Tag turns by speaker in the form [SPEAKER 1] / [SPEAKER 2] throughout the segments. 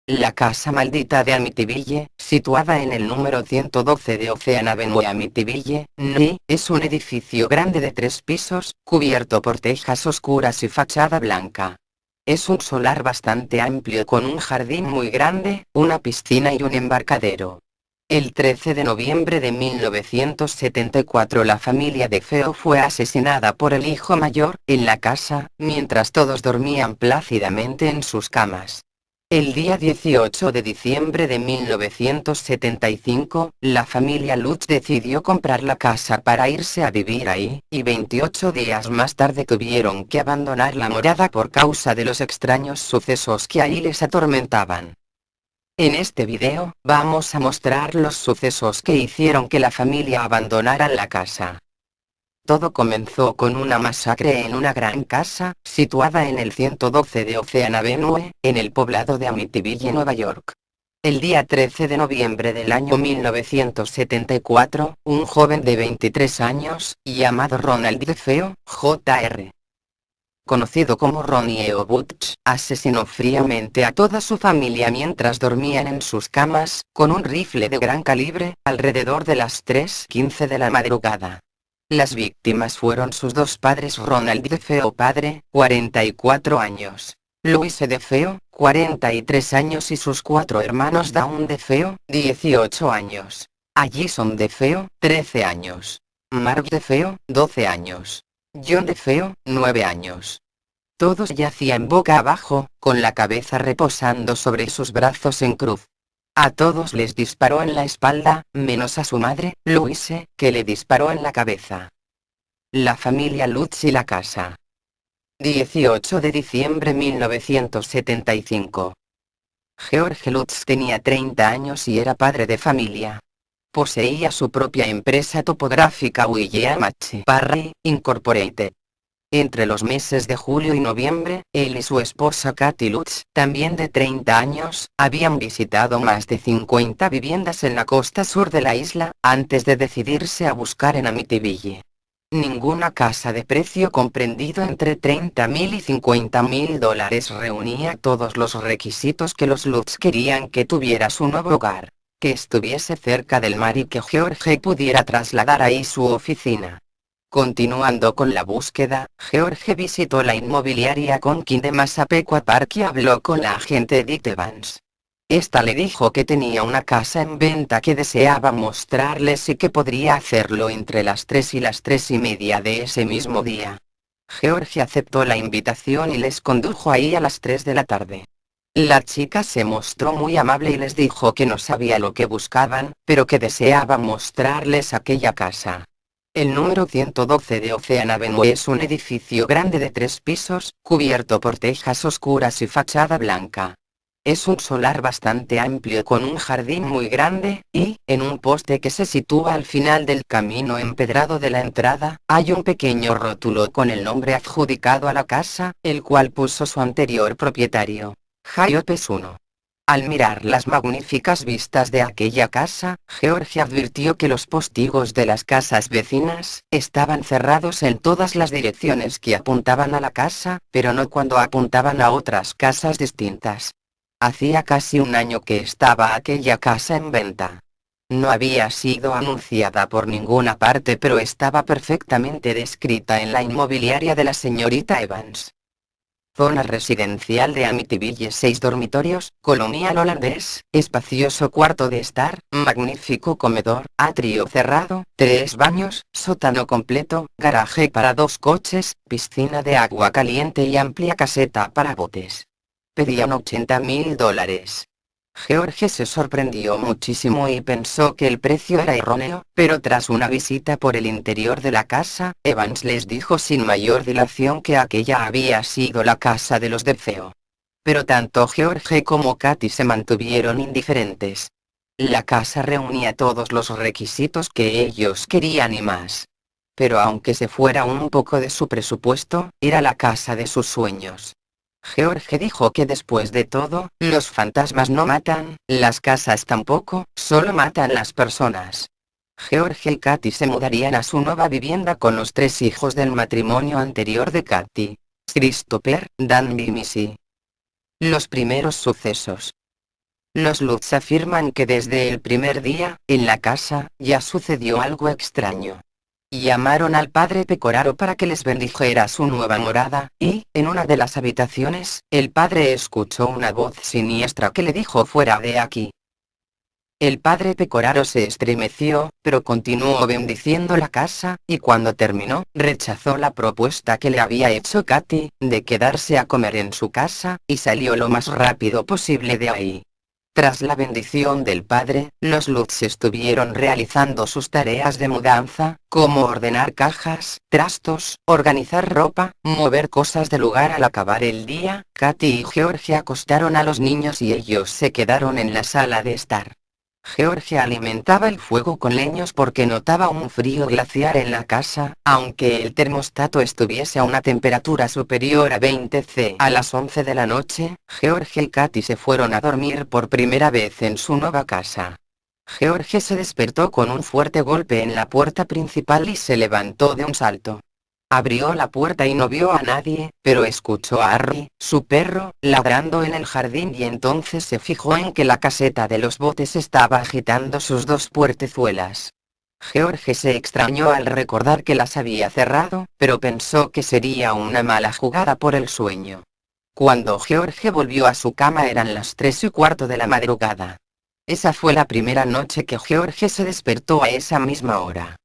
[SPEAKER 1] La casa maldita de Amityville, situada en el número 112 de Ocean Avenue Amityville, NY, es un edificio grande de 3 pisos, cubierto por tejas oscuras y fachada blanca. Es un solar bastante amplio con un jardín muy grande, una piscina y un embarcadero. El 13 de noviembre de 1974 la familia DeFeo fue asesinada por el hijo mayor, en la casa, mientras todos dormían plácidamente en sus camas. El día 18 de diciembre de 1975, la familia Lutz decidió comprar la casa para irse a vivir ahí, y 28 días más tarde tuvieron que abandonar la morada por causa de los extraños sucesos que ahí les atormentaban. En este video, vamos a mostrar los sucesos que hicieron que la familia abandonara la casa. Todo comenzó con una masacre en una gran casa, situada en el 112 de Ocean Avenue, en el poblado de Amityville, Nueva York. El día 13 de noviembre del año 1974, un joven de 23 años, llamado Ronald DeFeo, Jr., conocido como Ronnie o Butch, asesinó fríamente a toda su familia mientras dormían en sus camas, con un rifle de gran calibre, alrededor de las 3:15 de la madrugada. Las víctimas fueron sus dos padres, Ronald DeFeo padre, 44 años, Louise DeFeo, 43 años y sus 4 hermanos Dawn DeFeo, 18 años, Allison DeFeo, 13 años, Mark DeFeo, 12 años, John DeFeo, 9 años. Todos yacían boca abajo, con la cabeza reposando sobre sus brazos en cruz. A todos les disparó en la espalda, menos a su madre, Louise, que le disparó en la cabeza. La familia Lutz y la casa. 18 de diciembre 1975. George Lutz tenía 30 años y era padre de familia. Poseía su propia empresa topográfica William Parry, Incorporated. Entre los meses de julio y noviembre, él y su esposa Kathy Lutz, también de 30 años, habían visitado más de 50 viviendas en la costa sur de la isla, antes de decidirse a buscar en Amityville. Ninguna casa de precio comprendido entre $30,000 y $50,000 reunía todos los requisitos que los Lutz querían que tuviera su nuevo hogar, que estuviese cerca del mar y que George pudiera trasladar ahí su oficina. Continuando con la búsqueda, George visitó la inmobiliaria Conkin de Massapequa Park y habló con la agente Edith Evans. Esta le dijo que tenía una casa en venta que deseaba mostrarles y que podría hacerlo entre las 3 y las 3:30 de ese mismo día. George aceptó la invitación y les condujo ahí a las 3 de la tarde. La chica se mostró muy amable y les dijo que no sabía lo que buscaban, pero que deseaba mostrarles aquella casa. El número 112 de Ocean Avenue es un edificio grande de 3 pisos, cubierto por tejas oscuras y fachada blanca. Es un solar bastante amplio con un jardín muy grande, y, en un poste que se sitúa al final del camino empedrado de la entrada, hay un pequeño rótulo con el nombre adjudicado a la casa, el cual puso su anterior propietario, Jayopes 1. Al mirar las magníficas vistas de aquella casa, George advirtió que los postigos de las casas vecinas estaban cerrados en todas las direcciones que apuntaban a la casa, pero no cuando apuntaban a otras casas distintas. Hacía casi un año que estaba aquella casa en venta. No había sido anunciada por ninguna parte, pero estaba perfectamente descrita en la inmobiliaria de la señorita Evans. Zona residencial de Amityville: 6 dormitorios, colonial holandés, espacioso cuarto de estar, magnífico comedor, atrio cerrado, 3 baños, sótano completo, garaje para 2 coches, piscina de agua caliente y amplia caseta para botes. Pedían $80,000. George se sorprendió muchísimo y pensó que el precio era erróneo, pero tras una visita por el interior de la casa, Evans les dijo sin mayor dilación que aquella había sido la casa de los DeFeo. Pero tanto George como Kathy se mantuvieron indiferentes. La casa reunía todos los requisitos que ellos querían y más. Pero aunque se fuera un poco de su presupuesto, era la casa de sus sueños. George dijo que después de todo, los fantasmas no matan, las casas tampoco, solo matan las personas. George y Kathy se mudarían a su nueva vivienda con los 3 hijos del matrimonio anterior de Kathy: Christopher, Dan y Missy. Los primeros sucesos. Los Lutz afirman que desde el primer día, en la casa, ya sucedió algo extraño. Llamaron al padre Pecoraro para que les bendijera su nueva morada, y, en una de las habitaciones, el padre escuchó una voz siniestra que le dijo: fuera de aquí. El padre Pecoraro se estremeció, pero continuó bendiciendo la casa, y cuando terminó, rechazó la propuesta que le había hecho Katy, de quedarse a comer en su casa, y salió lo más rápido posible de ahí. Tras la bendición del padre, los Lutz estuvieron realizando sus tareas de mudanza, como ordenar cajas, trastos, organizar ropa, mover cosas del lugar. Al acabar el día, Katy y George acostaron a los niños y ellos se quedaron en la sala de estar. George alimentaba el fuego con leños porque notaba un frío glaciar en la casa, aunque el termostato estuviese a una temperatura superior a 20 C. A las 11 de la noche, George y Katy se fueron a dormir por primera vez en su nueva casa. George se despertó con un fuerte golpe en la puerta principal y se levantó de un salto. Abrió la puerta y no vio a nadie, pero escuchó a Harry, su perro, ladrando en el jardín y entonces se fijó en que la caseta de los botes estaba agitando sus dos puertezuelas. George se extrañó al recordar que las había cerrado, pero pensó que sería una mala jugada por el sueño. Cuando George volvió a su cama eran las 3:15 de la madrugada. Esa fue la primera noche que George se despertó a esa misma hora.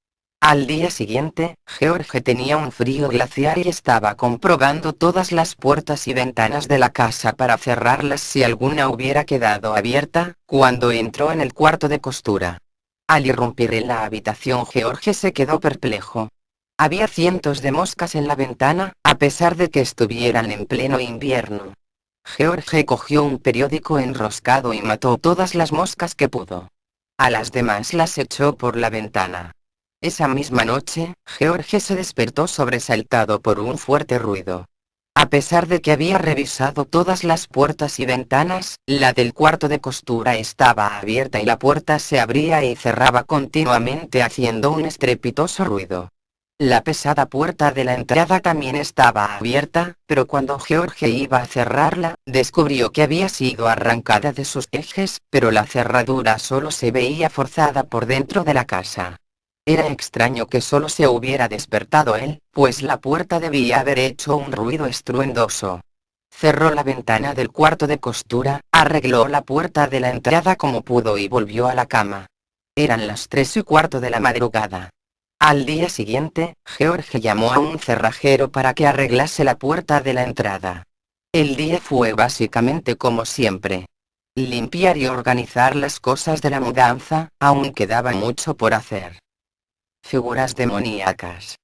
[SPEAKER 1] Al día siguiente, George tenía un frío glaciar y estaba comprobando todas las puertas y ventanas de la casa para cerrarlas si alguna hubiera quedado abierta, cuando entró en el cuarto de costura. Al irrumpir en la habitación, George se quedó perplejo. Había cientos de moscas en la ventana, a pesar de que estuvieran en pleno invierno. George cogió un periódico enroscado y mató todas las moscas que pudo. A las demás las echó por la ventana. Esa misma noche, George se despertó sobresaltado por un fuerte ruido. A pesar de que había revisado todas las puertas y ventanas, la del cuarto de costura estaba abierta y la puerta se abría y cerraba continuamente haciendo un estrepitoso ruido. La pesada puerta de la entrada también estaba abierta, pero cuando George iba a cerrarla, descubrió que había sido arrancada de sus ejes, pero la cerradura solo se veía forzada por dentro de la casa. Era extraño que solo se hubiera despertado él, pues la puerta debía haber hecho un ruido estruendoso. Cerró la ventana del cuarto de costura, arregló la puerta de la entrada como pudo y volvió a la cama. Eran las 3:15 de la madrugada. Al día siguiente, George llamó a un cerrajero para que arreglase la puerta de la entrada. El día fue básicamente como siempre. Limpiar y organizar las cosas de la mudanza, aún quedaba mucho por hacer. Figuras demoníacas.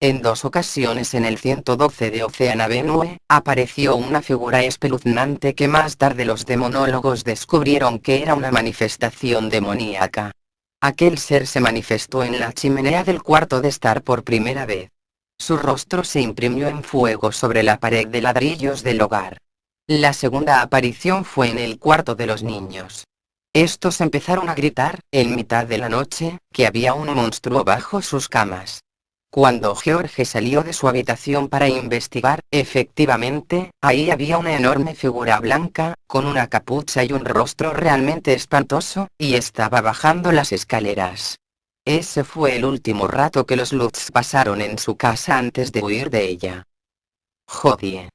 [SPEAKER 1] En 2 ocasiones en el 112 de Ocean Avenue, apareció una figura espeluznante que más tarde los demonólogos descubrieron que era una manifestación demoníaca. Aquel ser se manifestó en la chimenea del cuarto de estar por primera vez. Su rostro se imprimió en fuego sobre la pared de ladrillos del hogar. La segunda aparición fue en el cuarto de los niños. Estos empezaron a gritar, en mitad de la noche, que había un monstruo bajo sus camas. Cuando George salió de su habitación para investigar, efectivamente, ahí había una enorme figura blanca, con una capucha y un rostro realmente espantoso, y estaba bajando las escaleras. Ese fue el último rato que los Lutz pasaron en su casa antes de huir de ella. Jodie.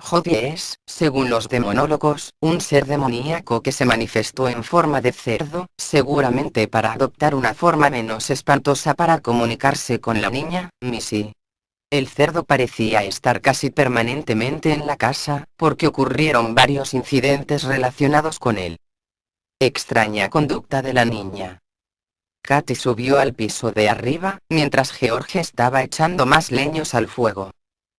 [SPEAKER 1] Jodie es, según los demonólogos, un ser demoníaco que se manifestó en forma de cerdo, seguramente para adoptar una forma menos espantosa para comunicarse con la niña, Missy. El cerdo parecía estar casi permanentemente en la casa, porque ocurrieron varios incidentes relacionados con él. Extraña conducta de la niña. Katy subió al piso de arriba, mientras George estaba echando más leños al fuego.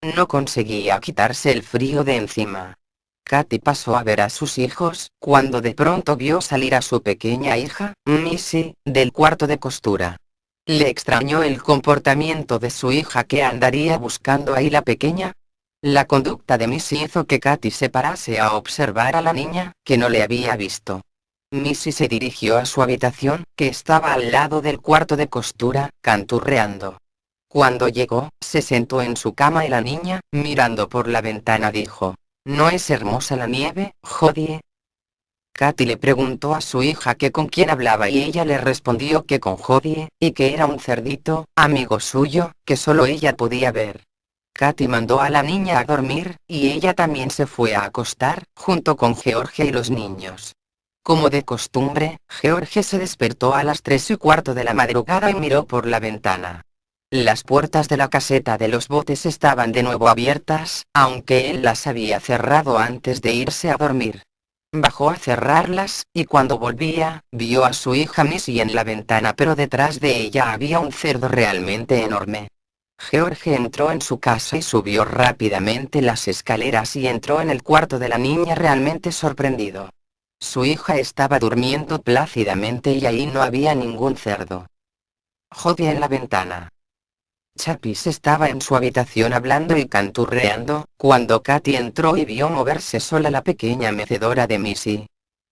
[SPEAKER 1] No conseguía quitarse el frío de encima. Katy pasó a ver a sus hijos, cuando de pronto vio salir a su pequeña hija, Missy, del cuarto de costura. Le extrañó el comportamiento de su hija que andaría buscando ahí la pequeña. La conducta de Missy hizo que Katy se parase a observar a la niña, que no le había visto. Missy se dirigió a su habitación, que estaba al lado del cuarto de costura, canturreando. Cuando llegó, se sentó en su cama y la niña, mirando por la ventana dijo: «¿No es hermosa la nieve, Jodie?» Katy le preguntó a su hija que con quién hablaba y ella le respondió que con Jodie, y que era un cerdito, amigo suyo, que solo ella podía ver. Katy mandó a la niña a dormir, y ella también se fue a acostar, junto con George y los niños. Como de costumbre, George se despertó a las 3:15 de la madrugada y miró por la ventana. Las puertas de la caseta de los botes estaban de nuevo abiertas, aunque él las había cerrado antes de irse a dormir. Bajó a cerrarlas, y cuando volvía, vio a su hija Missy en la ventana, pero detrás de ella había un cerdo realmente enorme. George entró en su casa y subió rápidamente las escaleras y entró en el cuarto de la niña realmente sorprendido. Su hija estaba durmiendo plácidamente y ahí no había ningún cerdo. Jodie en la ventana. Chapis estaba en su habitación hablando y canturreando, cuando Katy entró y vio moverse sola la pequeña mecedora de Missy.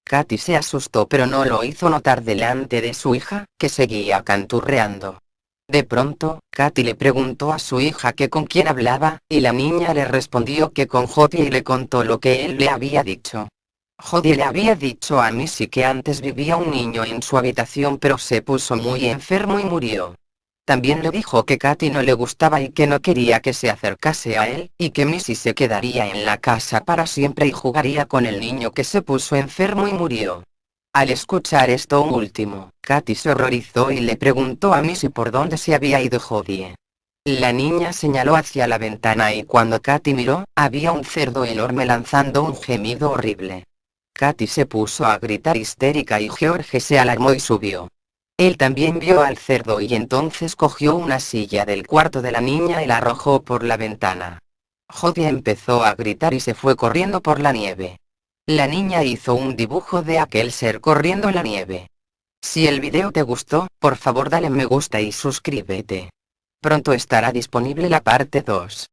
[SPEAKER 1] Katy se asustó pero no lo hizo notar delante de su hija, que seguía canturreando. De pronto, Katy le preguntó a su hija que con quién hablaba, y la niña le respondió que con Jodie y le contó lo que él le había dicho. Jodie le había dicho a Missy que antes vivía un niño en su habitación pero se puso muy enfermo y murió. También le dijo que Katy no le gustaba y que no quería que se acercase a él, y que Missy se quedaría en la casa para siempre y jugaría con el niño que se puso enfermo y murió. Al escuchar esto último, Katy se horrorizó y le preguntó a Missy por dónde se había ido Jodie. La niña señaló hacia la ventana y cuando Katy miró, había un cerdo enorme lanzando un gemido horrible. Katy se puso a gritar histérica y George se alarmó y subió. Él también vio al cerdo y entonces cogió una silla del cuarto de la niña y la arrojó por la ventana. Jodie empezó a gritar y se fue corriendo por la nieve. La niña hizo un dibujo de aquel ser corriendo en la nieve. Si el video te gustó, por favor dale me gusta y suscríbete. Pronto estará disponible la parte 2.